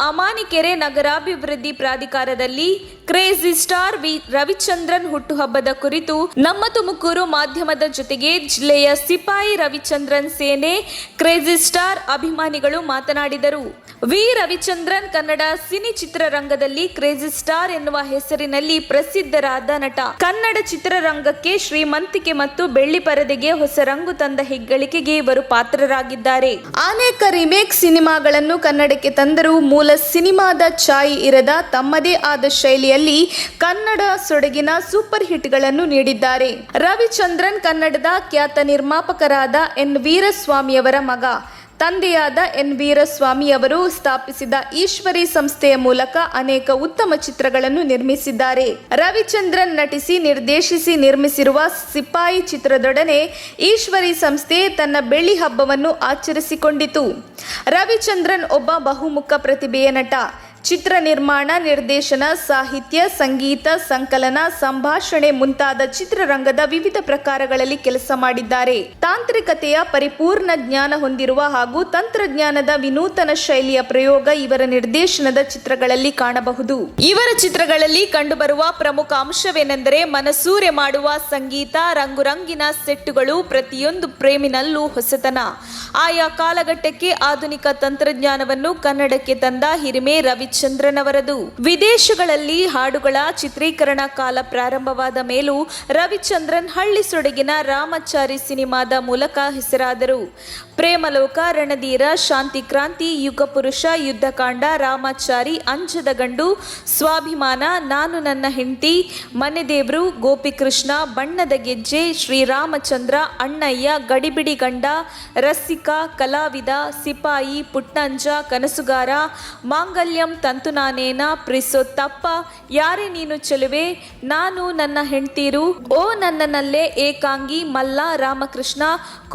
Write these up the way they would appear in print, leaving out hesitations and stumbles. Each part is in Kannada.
ಅಮಾನಿಕೆರೆ ನಗರಾಭಿವೃದ್ಧಿ ಪ್ರಾಧಿಕಾರದಲ್ಲಿ ಕ್ರೇಜಿ ಸ್ಟಾರ್ ವಿ ರವಿಚಂದ್ರನ್ ಹುಟ್ಟುಹಬ್ಬದ ಕುರಿತು ನಮ್ಮ ತುಮಕೂರು ಮಾಧ್ಯಮದ ಜೊತೆಗೆ ಜಿಲ್ಲೆಯ ಸಿಪಾಯಿ ರವಿಚಂದ್ರನ್ ಸೇನೆ ಕ್ರೇಜಿ ಸ್ಟಾರ್ ಅಭಿಮಾನಿಗಳು ಮಾತನಾಡಿದರು. ವಿ ರವಿಚಂದ್ರನ್ ಕನ್ನಡ ಸಿನಿ ಚಿತ್ರರಂಗದಲ್ಲಿ ಕ್ರೇಜಿ ಸ್ಟಾರ್ ಎನ್ನುವ ಹೆಸರಿನಲ್ಲಿ ಪ್ರಸಿದ್ಧರಾದ ನಟ. ಕನ್ನಡ ಚಿತ್ರರಂಗಕ್ಕೆ ಶ್ರೀಮಂತಿಕೆ ಮತ್ತು ಬೆಳ್ಳಿ ಪರದೆಗೆ ಹೊಸ ರಂಗು ತಂದ ಹೆಗ್ಗಳಿಕೆಗೆ ಇವರು ಪಾತ್ರರಾಗಿದ್ದಾರೆ. ಅನೇಕ ರಿಮೇಕ್ ಸಿನಿಮಾಗಳನ್ನು ಕನ್ನಡಕ್ಕೆ ತಂದರೂ ಮೂಲ ಸಿನಿಮಾದ ಛಾಯೆ ಇರದ ತಮ್ಮದೇ ಆದ ಶೈಲಿಯಲ್ಲಿ ಕನ್ನಡ ಸೊಡಗಿನ ಸೂಪರ್ ಹಿಟ್ಗಳನ್ನು ನೀಡಿದ್ದಾರೆ. ರವಿಚಂದ್ರನ್ ಕನ್ನಡದ ಖ್ಯಾತ ನಿರ್ಮಾಪಕರಾದ ಎನ್ ವೀರಸ್ವಾಮಿಯವರ ಮಗ. ತಂದೆಯಾದ ಎನ್ ವೀರಸ್ವಾಮಿ ಅವರು ಸ್ಥಾಪಿಸಿದ ಈಶ್ವರಿ ಸಂಸ್ಥೆಯ ಮೂಲಕ ಅನೇಕ ಉತ್ತಮ ಚಿತ್ರಗಳನ್ನು ನಿರ್ಮಿಸಿದ್ದಾರೆ. ರವಿಚಂದ್ರನ್ ನಟಿಸಿ ನಿರ್ದೇಶಿಸಿ ನಿರ್ಮಿಸಿರುವ ಸಿಪಾಯಿ ಚಿತ್ರದೊಡನೆ ಈಶ್ವರಿ ಸಂಸ್ಥೆ ತನ್ನ ಬೆಳ್ಳಿ ಹಬ್ಬವನ್ನು ಆಚರಿಸಿಕೊಂಡಿತು. ರವಿಚಂದ್ರನ್ ಒಬ್ಬ ಬಹುಮುಖ ಪ್ರತಿಭೆಯ ನಟ. ಚಿತ್ರ ನಿರ್ಮಾಣ, ನಿರ್ದೇಶನ, ಸಾಹಿತ್ಯ, ಸಂಗೀತ, ಸಂಕಲನ, ಸಂಭಾಷಣೆ ಮುಂತಾದ ಚಿತ್ರರಂಗದ ವಿವಿಧ ಪ್ರಕಾರಗಳಲ್ಲಿ ಕೆಲಸ ಮಾಡಿದ್ದಾರೆ. ತಾಂತ್ರಿಕತೆಯ ಪರಿಪೂರ್ಣ ಜ್ಞಾನ ಹೊಂದಿರುವ ಹಾಗೂ ತಂತ್ರಜ್ಞಾನದ ವಿನೂತನ ಶೈಲಿಯ ಪ್ರಯೋಗ ಇವರ ನಿರ್ದೇಶನದ ಚಿತ್ರಗಳಲ್ಲಿ ಕಾಣಬಹುದು. ಇವರ ಚಿತ್ರಗಳಲ್ಲಿ ಕಂಡುಬರುವ ಪ್ರಮುಖ ಅಂಶವೇನೆಂದರೆ ಮನಸೂರೆ ಮಾಡುವ ಸಂಗೀತ, ರಂಗುರಂಗಿನ ಸೆಟ್ಟುಗಳು, ಪ್ರತಿಯೊಂದು ಪ್ರೇಮಿನಲ್ಲೂ ಹೊಸತನ. ಆಯಾ ಕಾಲಘಟ್ಟಕ್ಕೆ ಆಧುನಿಕ ತಂತ್ರಜ್ಞಾನವನ್ನು ಕನ್ನಡಕ್ಕೆ ತಂದ ಹಿರಿಮೆ ರವಿಚಂದ್ರನ್ ಅವರದು. ವಿದೇಶಗಳಲ್ಲಿ ಹಾಡುಗಳ ಚಿತ್ರೀಕರಣ ಕಾಲ ಪ್ರಾರಂಭವಾದ ಮೇಲೂ ರವಿಚಂದ್ರನ್ ಹಳ್ಳಿ ಸೊಡಗಿನ ರಾಮಚಾರಿ ಸಿನಿಮಾದ ಮೂಲಕ ಹೆಸರಾದರು. ಪ್ರೇಮಲೋಕ, ರಣಧೀರ, ಶಾಂತಿ ಕ್ರಾಂತಿ, ಯುಗಪುರುಷ, ಯುದ್ಧಕಾಂಡ, ರಾಮಚಾರಿ, ಅಂಜದ ಗಂಡು, ಸ್ವಾಭಿಮಾನ, ನಾನು ನನ್ನ ಹೆಂಡತಿ, ಮನೆದೇವ್ರು, ಗೋಪಿಕೃಷ್ಣ, ಬಣ್ಣದ ಗೆಜ್ಜೆ, ಶ್ರೀರಾಮಚಂದ್ರ, ಅಣ್ಣಯ್ಯ, ಗಡಿಬಿಡಿ ಗಂಡ, ರಸಿಕ, ಕಲಾವಿದ, ಸಿಪಾಯಿ, ಪುಟ್ಟಂಜ, ಕನಸುಗಾರ, ಮಾಂಗಲ್ಯಂ ತಂತುನಾನೇನ, ಪ್ರಿಸೊತ್ತಪ್ಪ, ಯಾರೇ ನೀನು ಚೆಲುವೆ, ನಾನು ನನ್ನ ಹೆಂಡ್ತೀರು, ಓ ನನ್ನನಲ್ಲೇ ಏಕಾಂಗಿ, ಮಲ್ಲ, ರಾಮಕೃಷ್ಣ,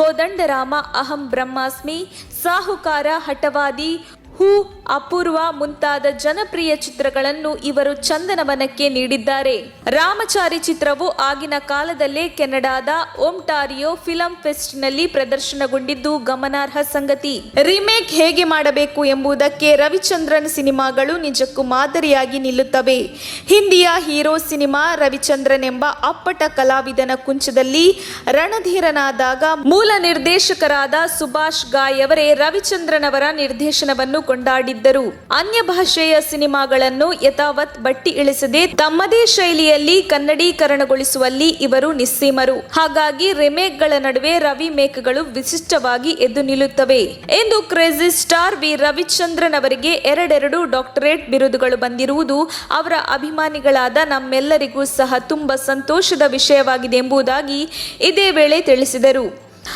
ಕೋದಂಡರಾಮ, ಅಹಂ ಬ್ರಹ್ಮಾಸ್ಮಿ, ಸಾಹುಕಾರ, ಹಠವಾದಿ, ಹೂ, ಅಪೂರ್ವ ಮುಂತಾದ ಜನಪ್ರಿಯ ಚಿತ್ರಗಳನ್ನು ಇವರು ಚಂದನವನಕ್ಕೆ ನೀಡಿದ್ದಾರೆ. ರಾಮಚಾರಿ ಚಿತ್ರವು ಆಗಿನ ಕಾಲದಲ್ಲೇ ಕೆನಡಾದ ಒಂಟಾರಿಯೋ ಫಿಲಂ ಫೆಸ್ಟ್ನಲ್ಲಿ ಪ್ರದರ್ಶನಗೊಂಡಿದ್ದು ಗಮನಾರ್ಹ ಸಂಗತಿ. ರಿಮೇಕ್ ಹೇಗೆ ಮಾಡಬೇಕು ಎಂಬುದಕ್ಕೆ ರವಿಚಂದ್ರನ್ ಸಿನಿಮಾಗಳು ನಿಜಕ್ಕೂ ಮಾದರಿಯಾಗಿ ನಿಲ್ಲುತ್ತವೆ. ಹಿಂದಿಯ ಹೀರೋ ಸಿನಿಮಾ ರವಿಚಂದ್ರನ್ ಎಂಬ ಅಪ್ಪಟ ಕಲಾವಿದನ ಕುಂಚದಲ್ಲಿ ರಣಧೀರನಾದಾಗ ಮೂಲ ನಿರ್ದೇಶಕರಾದ ಸುಭಾಷ್ ಗಾಯ್ ಅವರೇ ರವಿಚಂದ್ರನ್ ಅವರ ನಿರ್ದೇಶನವನ್ನು ಕೊಂಡಾಡಿದ್ದರು. ಅನ್ಯ ಭಾಷೆಯ ಸಿನಿಮಾಗಳನ್ನು ಯಥಾವತ್ ಬಟ್ಟಿ ಇಳಿಸದೆ ತಮ್ಮದೇ ಶೈಲಿಯಲ್ಲಿ ಕನ್ನಡೀಕರಣಗೊಳಿಸುವಲ್ಲಿ ಇವರು ನಿಸ್ಸೀಮರು. ಹಾಗಾಗಿ ರಿಮೇಕ್ಗಳ ನಡುವೆ ರವಿ ಮೇಕ್ಗಳು ವಿಶಿಷ್ಟವಾಗಿ ಎದ್ದು ನಿಲ್ಲುತ್ತವೆ ಎಂದು ಕ್ರೇಜಿ ಸ್ಟಾರ್ ವಿ ರವಿಚಂದ್ರನ್ ಅವರಿಗೆ 2 ಡಾಕ್ಟರೇಟ್ ಬಿರುದುಗಳು ಬಂದಿರುವುದು ಅವರ ಅಭಿಮಾನಿಗಳಾದ ನಮ್ಮೆಲ್ಲರಿಗೂ ಸಹ ತುಂಬಾ ಸಂತೋಷದ ವಿಷಯವಾಗಿದೆ ಎಂಬುದಾಗಿ ಇದೇ ವೇಳೆ ತಿಳಿಸಿದರು.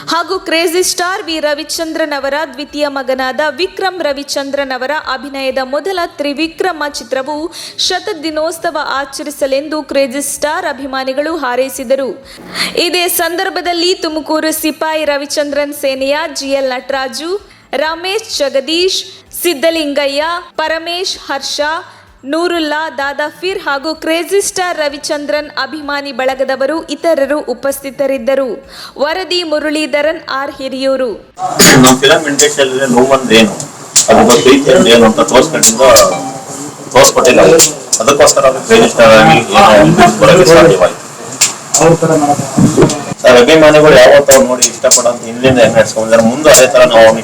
ಹಾಗೂ ಕ್ರೇಜಿ ಸ್ಟಾರ್ ವಿ ರವಿಚಂದ್ರನ್ ಅವರ ದ್ವಿತೀಯ ಮಗನಾದ ವಿಕ್ರಮ್ ರವಿಚಂದ್ರನ್ ಅವರ ಅಭಿನಯದ ಮೊದಲ ತ್ರಿವಿಕ್ರಮ ಚಿತ್ರವು ಶತದಿನೋತ್ಸವ ಆಚರಿಸಲೆಂದು ಕ್ರೇಜಿ ಸ್ಟಾರ್ ಅಭಿಮಾನಿಗಳು ಹಾರೈಸಿದರು. ಇದೇ ಸಂದರ್ಭದಲ್ಲಿ ತುಮಕೂರು ಸಿಪಾಯಿ ರವಿಚಂದ್ರನ್ ಸೇನೆಯ ಜಿಎಲ್ ನಟರಾಜು, ರಮೇಶ್ ಜಗದೀಶ್, ಸಿದ್ದಲಿಂಗಯ್ಯ, ಪರಮೇಶ್, ಹರ್ಷ, ನೂರುಲ್ಲಾ, ದಾದಾಫೀರ್ ಹಾಗೂ ಕ್ರೇಜಿ ಸ್ಟಾರ್ ರವಿಚಂದ್ರನ್ ಅಭಿಮಾನಿ ಬಳಗದವರು ಇತರರು ಉಪಸ್ಥಿತರಿದ್ದರು. ವರದಿ ಮುರಳೀಧರನ್, ಆರ್ ಹಿರಿಯೂರು. ನಮ್ಮ ಫಿಲಂ ಇಂಡಸ್ಟ್ರಿಯಲ್ಲಿ ನೋವಂದ್ರೇನು, ಅದರ ಪ್ರೀತಿ ಏನು ಅಂತ ತೋರಿಸ್ಕೊಟ್ಟಿಲ್ಲ. ಅದಕ್ಕೋಸ್ಕರ ಕ್ರೇಜಿ ಸ್ಟಾರ್ ಆಗಿ ಬರಲು ಸಾಧ್ಯವಾಯಿತು. ಸರ್, ಅಭಿಮಾನಿಗಳು ಯಾವತ್ತೂ ನೋಡಿ ಇಷ್ಟಪಡೋಂತ ಹಿಂದಿಂದ ಹೆಂಗ್ ನಡ್ಸ್ಕೊಂಡಿದ್ದಾರೆ, ಮುಂದೆ ಅದೇ ತರ ನಾವು ಅವ್ನು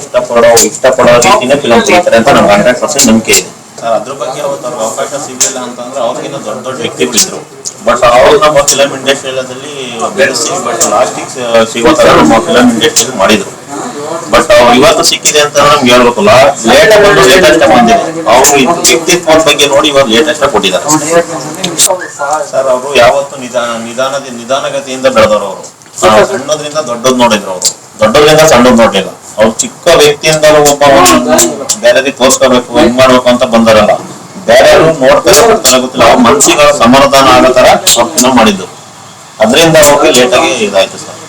ಇಷ್ಟಪಡೋ ರೀತಿನೇ ಫಿಲಂ ತೆಗಿತಾರೆ ಅಂತ ನಮ್ಗೆ 100% ನಂಬಿಕೆ ಇದೆ. ಅದ್ರ ಬಗ್ಗೆ ಅವತ್ತು ಅವ್ರಿಗೆ ಅವಕಾಶ ಸಿಗಲಿಲ್ಲ ಅಂತಂದ್ರೆ ಅವ್ರಿಗಿನ್ನ ದೊಡ್ಡ ವ್ಯಕ್ತಿಗಳಿದ್ರು. ಬಟ್ ಅವ್ರು ನಮ್ಮ ಫಿಲಂ ಇಂಡಸ್ಟ್ರಿಯಲ್ಲಿ ಬೆಳೆಸಿ ಬಟ್ ಲಾಸ್ಟಿಗೆ ಸಿಗೋ ತರ ನಮ್ಮ ಫಿಲಂ ಇಂಡಸ್ಟ್ರಿಯಲ್ಲಿ ಮಾಡಿದ್ರು. ಬಟ್ ಅವ್ರು ಇವತ್ತು ಸಿಕ್ಕಿದೆ ಅಂತ ನಮ್ಗೆ ಹೇಳ್ಬೇಕು. ಲೇಟೆಸ್ಟ್ ಬಂದಿದೆ. ಅವ್ರು ವ್ಯಕ್ತಿತ್ವದ ಬಗ್ಗೆ ನೋಡಿ ಇವಾಗ ಲೇಟೆಸ್ಟ್ ಕೊಟ್ಟಿದ್ದಾರೆ. ಸರ್, ಅವರು ಯಾವತ್ತು ನಿಧಾನಗತಿಯಿಂದ ಬೆಳೆದವರು. ಅವರು ಸಣ್ಣದ್ರಿಂದ ದೊಡ್ಡದ್ ನೋಡಿದ್ರು. ಅವರು ದೊಡ್ಡದ್ರಿಂದ ಸಣ್ಣದ್ ನೋಡ್ಲಿಲ್ಲ. ಅವ್ರು ಚಿಕ್ಕ ವ್ಯಕ್ತಿಯಿಂದ ಒಬ್ಬ ಬೇರೆ ತೋರ್ಸ್ಕೋಬೇಕು, ಹೆಂಗ್ ಮಾಡ್ಬೇಕು ಅಂತ ಬಂದಾರಲ್ಲ, ಬೇರೆ ನೋಡ್ತಾರೆ ಗೊತ್ತಿಲ್ಲ. ಅವ್ರ ಮನ್ಸಿಗೆ ಸಮಾಧಾನ ಆಗೋ ತರ ಫಿಲಂ ಮಾಡಿದ್ದು. ಅದರಿಂದ ಅವ್ರಿಗೆ ಲೇಟಾಗಿ ಇದಾಯ್ತು ಸರ್.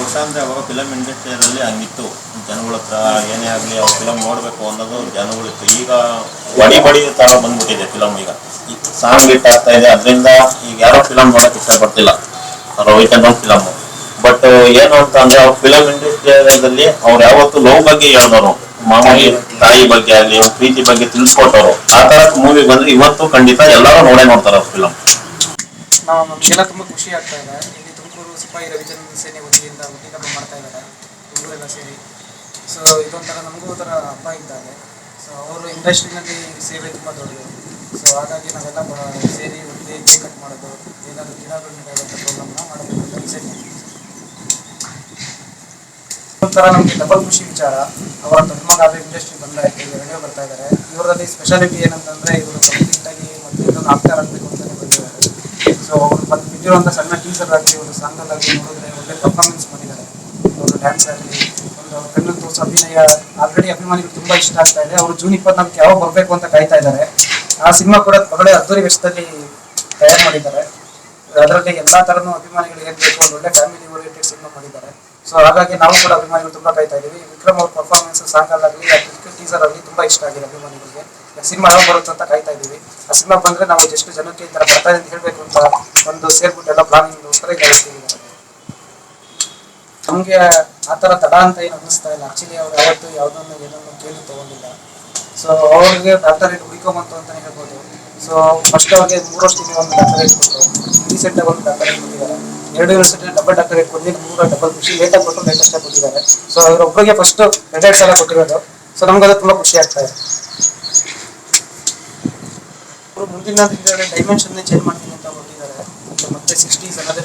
ವರ್ಷ ಅಂದ್ರೆ ಅವಾಗ ಫಿಲಂ ಇಂಡಸ್ಟ್ರಿಯಲ್ಲಿ ಹಂಗಿತ್ತು. ಜನಗಳ ಹತ್ರ ಏನೇ ಆಗ್ಲಿ ಅವ್ರ ಫಿಲಂ ನೋಡ್ಬೇಕು ಅನ್ನೋದು ಜನಗಳಿತ್ತು. ಈಗ ಬಡಿ ತರ ಬಂದ್ಬಿಟ್ಟಿದೆ ಫಿಲಂ. ಈಗ ಸಾಂಗ್ ಹಿಟ್ ಆಗ್ತಾ ಇದೆ. ಅದರಿಂದ ಈಗ ಯಾರೋ ಫಿಲಂ ನೋಡಕ್ ಇಷ್ಟಪಡ್ತಿಲ್ಲ ರವಿಚಂದ್ರನ್ ಫಿಲಂ. ಬಟ್ ಏನು ಅಂತ ಅಂದ್ರೆ ಅವ್ರ ಫಿಲಂ ಇಂಡಸ್ಟ್ರಿಯಲ್ಲಿ ಅವ್ರು ಯಾವತ್ತು ಲವ್ ಬಗ್ಗೆ ಹೇಳಿದವರು. ಮಾಮೂಲಿ ತಾಯಿ ಬಗ್ಗೆ ಆಗ್ಲಿ ಪ್ರೀತಿ ಬಗ್ಗೆ ತಿಳಿಸ್ಕೊಟ್ಟವ್ರು ಆ ತರ ಮೂವಿ ಬಂದ್ರೆ ಇವತ್ತು ಖಂಡಿತ ಎಲ್ಲರೂ ನೋಡ್ತಾರ ಫಿಲಂ. ನಮಗೆಲ್ಲ ತುಂಬಾ ಖುಷಿ ಆಗ್ತಾ ಇದೆ. ಇಲ್ಲಿ ತುಮಕೂರು ಸಿಪಾಯಿ ರವಿಚಂದ್ರನ್ ಸೇನೆ ವತಿಯಿಂದ ಹುಟ್ಟಿದಬ್ಬ ಮಾಡ್ತಾ ಇದ್ದಾರೆ ತುಮಕೂರೆಲ್ಲ ಸೇರಿ. ಸೊ ಇದೊಂಥರ ನಮಗೂ ಒಂಥರ ಹಬ್ಬ ಇದ್ದಾರೆ. ಸೊ ಅವರು ಇಂಡಸ್ಟ್ರಿನಲ್ಲಿ ಸೇವೆ ತುಂಬ ದೊಡ್ಡದು. ಸೊ ಹಾಗಾಗಿ ನಾವೆಲ್ಲ ಸೇರಿ ಒಟ್ಟಿಗೆ ಕೇಕ್ ಕಟ್ ಮಾಡೋದು, ಏನಾದರೂ ಗಿಡಗಳನ್ನೆಲ್ಲ ಪ್ರೋಗ್ರಾಮ್ನ ಮಾಡಬೇಕು ಅಂತ ಡಿಸೈಡ್ ಮಾಡಿದ್ವಿ. ಒಂಥರ ನಮಗೆ ಡಬಲ್ ಖುಷಿ ವಿಚಾರ. ಅವರ ದೊಡ್ಡ ಮಗ ಆದರೆ ಇಂಡಸ್ಟ್ರಿ ಬಂದಾಯ್ತು, ಈಗ ರೆಡಿಯೋ ಬರ್ತಾ ಇದ್ದಾರೆ. ಇವರಲ್ಲಿ ಸ್ಪೆಷಾಲಿಟಿ ಏನಂತಂದರೆ ಇವರು ಕಂಪ್ಲೀಟಾಗಿ ಮತ್ತು ಇದೊಂದು ಆಕ್ಟರ್ ಆಗಬೇಕು ಅಂತಲೇ ಬಂದಿದ್ದಾರೆ. ಸೊ ಅವರು ಬಂದು ಬಿದ್ದಿರುವಂಥ ಸಣ್ಣ ಟೀಸರ್ ಆಗಲಿ ಒಂದು ಸಾಂಗಲ್ಲಾಗಲಿ ನೋಡಿದ್ರೆ ಒಳ್ಳೆ ಪರ್ಫಾರ್ಮೆನ್ಸ್ ಮಾಡಿದ್ದಾರೆ. ಅವರು ಡ್ಯಾನ್ಸ್ ಆಗಲಿ ಒಂದು ಅವ್ರ ಕಣ್ಣಲ್ಲಿ ತೋರಿಸೋ ಅಭಿನಯ ಆಲ್ರೆಡಿ ಅಭಿಮಾನಿಗಳು ತುಂಬ ಇಷ್ಟ ಆಗ್ತಾ ಇದೆ. ಅವರು ಜೂನ್ 24 ಯಾವಾಗ ಬರಬೇಕು ಅಂತ ಕಾಯ್ತಾ ಇದ್ದಾರೆ. ಆ ಸಿನಿಮಾ ಕೂಡ ಒಳ್ಳೆ ಅದ್ದೂರಿ ವೆಚ್ಚದಲ್ಲಿ ತಯಾರು ಮಾಡಿದ್ದಾರೆ. ಅದರಲ್ಲಿ ಎಲ್ಲ ಥರನೂ ಅಭಿಮಾನಿಗಳಿಗೆ ಏನು ಬೇಕು ಒಂದು ಒಳ್ಳೆ ಫ್ಯಾಮಿಲಿ ಓರಿಯೆಂಟೆಡ್ ಸಿನಿಮಾ ಮಾಡಿದ್ದಾರೆ. ಸೊ ಹಾಗಾಗಿ ನಾವು ಕೂಡ ಅಭಿಮಾನಿಗಳು ತುಂಬ ಕಾಯ್ತಾ ಇದ್ದೀವಿ. ವಿಕ್ರಮ್ ಅವ್ರ ಪರ್ಫಾರ್ಮೆನ್ಸ್ ಸಾಂಗಲ್ಲಾಗಲಿ ಟೀಸರ್ ಆಗಲಿ ತುಂಬ ಇಷ್ಟ ಆಗಿದೆ ಅಭಿಮಾನಿಗಳಿಗೆ. ಸಿನಿಮಾ ಯಾವಾಗ ಬರುತ್ತೆ ಅಂತ ಕಾಯ್ತಾ ಇದ್ದೀವಿ. ಆ ಸಿನಿಮಾ ಬಂದರೆ ನಾವು ಎಷ್ಟು ಜನಕ್ಕೆ ಈ ಥರ ಬರ್ತಾ ಇದೆ ಅಂತ ಹೇಳಬೇಕು ಅಂತ ಒಂದು ಸೇರ್ಬಿಟ್ಟು ಎಲ್ಲ ಪ್ಲಾನಿಂಗ್ಗೋಸ್ಕರ ಇದಾಗಿದ್ದೀವಿ. ನಮಗೆ ಆ ಥರ ತಡ ಅಂತ ಏನು ಅನ್ನಿಸ್ತಾ ಇಲ್ಲ. ಆ್ಯಕ್ಚುಲಿ ಅವ್ರು ಯಾವತ್ತೂ ಯಾವುದನ್ನು ಏನನ್ನು ಕೇಳಿ ತೊಗೊಂಡಿಲ್ಲ. ಸೊ ಅವ್ರಿಗೆ ಡಾಕ್ಟರೇಟ್ ಹುಡುಕೊಂಬಂತು ಅಂತಲೇ ಹೇಳ್ಬೋದು. ಸೊ ಫಸ್ಟ್ ಅವ್ರಿಗೆ 3 ವರ್ಷದಿಂದ ಒಂದು ಡಾಕ್ಟರೇಟ್ ಕೊಟ್ಟು ರೀಸೆಂಟಾಗಿ ಒಂದು ಡಾಕ್ಟರೇಟ್ ಕೊಟ್ಟಿದ್ದಾರೆ. 2 ಯೂನಿವರ್ಸಿಟಿ ಡಬಲ್ ಡಾಕ್ಟರೇಟ್ ಕೊಟ್ಟು 3 ಡಬಲ್ ಖುಷಿ ಲೇಟಾಗಿ ಕೊಟ್ಟು ಲೇಟೆಸ್ಟಾಗಿ ಕೊಟ್ಟಿದ್ದಾರೆ. ಸೊ ಅವರೊಬ್ಬರಿಗೆ ಫಸ್ಟ್ ಕ್ರೆಡಿಟ್ಸ್ ಎಲ್ಲ ಕೊಟ್ಟಿರೋದು. ಸೊ ನಮ್ಗೆ ಅದು ತುಂಬ ಖುಷಿ ಆಗ್ತಾ ಇದೆ. ಅವರು ಮುಂದಿನ ಡೈಮೆನ್ಷನ್ನೇ ಚೇಂಜ್ ಮಾಡ್ತೀನಿ ಅಂತ ಹೊರಟಿದ್ದಾರೆ. ಮತ್ತೆ 60s ಅನ್ನೋದೇ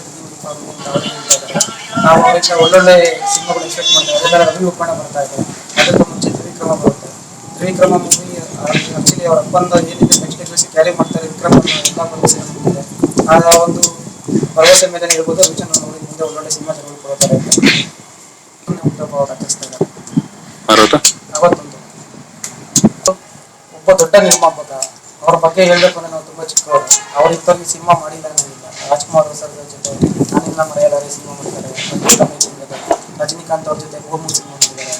ನಾವು ಅವರಿಂದ ಒಳ್ಳೊಳ್ಳೆ ಸಿನಿಮಾಗಳು ಎಕ್ಸ್ಪೆಕ್ಟ್ ಮಾಡ್ತಾರೆ. ಅದೆಲ್ಲ ರವಿವರ್ಮ ಬರ್ತಾ ಇದೆ. ಅದಕ್ಕೂ ಮುಂಚೆ ತ್ರಿವಿಕ್ರಮ ಬರುತ್ತೆ. ತ್ರಿವಿಕ್ರಮ ಮೂವಿ ಆ್ಯಕ್ಚುಲಿ ಅವ್ರ ಅಪ್ಪಂದು ಏನಿದೆ ನೆಕ್ಸ್ಟ್ ಡೆಗ್ರೆಸಿ ಕ್ಯಾರಿ ಮಾಡ್ತಾರೆ. ವಿಕ್ರಮ ಎಲ್ಲ ಭರವಸೆ ನಮಗಿದೆ. ಆ ಒಂದು ಭರವಸೆ ಮೇಲೆ ಹೇಳ್ಬೋದು ರವಿಚಂದ್ರನ್ ನೋಡಿ ಮುಂದೆ ಒಳ್ಳೊಳ್ಳೆ ಸಿನಿಮಾ ಜನಗಳು ಕೊಡ್ತಾರೆ ಅಂತ ಅವ್ರು ರಚಿಸ್ತಾ ಇದ್ದಾರೆ. ಅವತ್ತೊಂದು ಒಬ್ಬ ದೊಡ್ಡ ನಿರ್ಮಾಪಕ ಅವ್ರ ಬಗ್ಗೆ ಹೇಳಬೇಕು ಅಂದ್ರೆ ನಾವು ತುಂಬ ಚಿಕ್ಕವರು. ಅವ್ರ ಇತ್ತಲ್ಲಿ ಸಿನಿಮಾ ಮಾಡಿಲ್ಲ ಅನ್ನೋದಿಲ್ಲ. ರಾಜ್ಕುಮಾರ್ ಸರ್ ಜೊತೆ ನಾನಿನ್ನ ಮರೆಯಲಾರೆ ಸಿನಿಮಾ ಮಾಡಿದ್ದಾರೆ. ರಜನಿಕಾಂತ್ ಅವ್ರ ಜೊತೆ 3 ಸಿನಿಮಾ ಮಾಡಿದ್ದಾರೆ.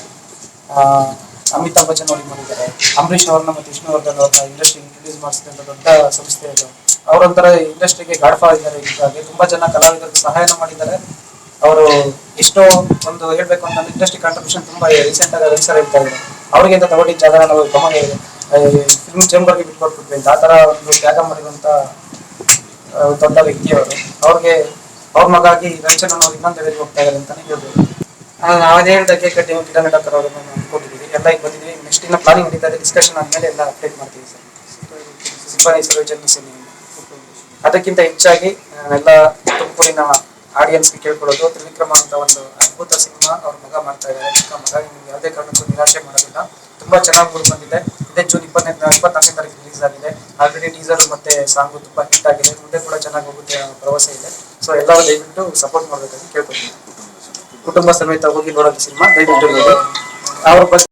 ಅಮಿತಾಬ್ ಬಚ್ಚನ್ ಅವ್ರಿಗೆ ಮಾಡಿದ್ದಾರೆ. ಅಂಬರೀಷ್ ಅವ್ರನ್ನ ಮತ್ತು ವಿಷ್ಣುವರ್ಧನ್ ಅವ್ರನ್ನ ಇಂಡಸ್ಟ್ರಿಗೆ ಇಂಟ್ರೊಡ್ಯೂಸ್ ಮಾಡಿಸಿದಂಥ ದೊಡ್ಡ ಸಂಸ್ಥೆ ಅದು. ಅವರೊಂಥರ ಇಂಡಸ್ಟ್ರಿಗೆ ಗಾಡ್ಫಾದರ್ ಇದ್ದಾರೆ. ಹೀಗಾಗಿ ತುಂಬ ಜನ ಕಲಾವಿದರಿಗೆ ಸಹಾಯನ ಮಾಡಿದ್ದಾರೆ. ಅವರು ಎಷ್ಟೋ ಒಂದು ಹೇಳಬೇಕು ಅಂತ ಇಂಡಸ್ಟ್ರಿ ಕಾಂಟ್ರಿಬ್ಯೂಷನ್ ತುಂಬ ರೀಸೆಂಟಾಗಿ ರವಿಸರ್ ಹೇಳ್ತಾ ಇದ್ದಾರೆ. ಅವರಿಗೆ ಅಂತ ತಗೊಂಡಿದ್ದ ಜಾಗ ನಾವು ಗಮನ ಫಿಲ್ಮ್ ಚೇಂಬರ್ಗೆ ಬಿಟ್ಕೊಟ್ಬಿಟ್ವಿ ಅಂತ. ಆ ಥರ ಒಂದು ತ್ಯಾಗ ಮಾಡಿರುವಂಥ ದೊಡ್ಡ ವ್ಯಕ್ತಿಯವರು. ಅವ್ರಿಗೆ ಅವ್ರ ಮಗಾಗಿ ರವಿಚಂದ್ರನ್ ಅವ್ರು ಇನ್ನೊಂದು ಎಳೆಗೆ ಹೋಗ್ತಾ ಇದ್ದಾರೆ ಅಂತಲೇ ಹೇಳ್ಬೋದು. ಅದೇ ಹೇಳಿದಕ್ಕೆ ಕಟ್ಟಿ ಗಿಡ ನೆಡೋಕರ ಅವರನ್ನು ಅನ್ಕೊಂಡಿದ್ದೀವಿ. ಎಲ್ಲ ಈಗ ಬಂದಿದ್ದೀವಿ. ನೆಕ್ಸ್ಟ್ ಇನ್ನು ಪ್ಲಾನಿಂಗ್ ನಡೀತಾ ಇದೆ. ಡಿಸ್ಕಷನ್ ಆದಮೇಲೆ ಎಲ್ಲ ಅಪ್ಡೇಟ್ ಮಾಡ್ತೀವಿ ಸರ್. ಸಿಪಾಯಿ ರವಿಚಂದ್ರನ್ ಸೇನೆ. ಅದಕ್ಕಿಂತ ಹೆಚ್ಚಾಗಿ ಎಲ್ಲ ತುಮಕೂರಿನ ಆಡಿಯನ್ಸ್ಗೆ ಕೇಳ್ಕೊಳ್ಳೋದು, ತ್ರಿವಿಕ್ರಮ ಅಂತ ಒಂದು ಅದ್ಭುತ ಸಿನಿಮಾ ಅವ್ರ ಮಗ ಮಾಡ್ತಾ ಇದ್ದಾರೆ. ಚಿಕ್ಕ ಮಗ ನಿಮ್ಗೆ ಯಾವುದೇ ಕಾರಣಕ್ಕೂ ನಿರಾಶೆ ಮಾಡೋದಿಲ್ಲ. ತುಂಬ ಚೆನ್ನಾಗಿ ಮೂಡಿ ಬಂದಿದೆ. ಇದೇ ಜೂನ್ 24ನೇ ತಾರೀಕು ರಿಲೀಸ್ ಆಗಿದೆ. ಆಲ್ರೆಡಿ ಟೀಸರ್ ಮತ್ತೆ ಸಾಂಗು ತುಂಬ ಹಿಟ್ ಆಗಿದೆ. ಮುಂದೆ ಕೂಡ ಚೆನ್ನಾಗಿ ಹೋಗುತ್ತೆ ಭರವಸೆ ಇದೆ. ಸೊ ಎಲ್ಲರೂ ದಯವಿಟ್ಟು ಸಪೋರ್ಟ್ ಮಾಡಬೇಕಂತ ಕೇಳ್ಕೊತೀನಿ. ಕುಟುಂಬ ಸಮೇತ ಹೋಗಿ ನೋಡೋದು ಸಿನಿಮಾ ದಯವಿಟ್ಟು ನೋಡಿ. ಅವ್ರ ಬಗ್ಗೆ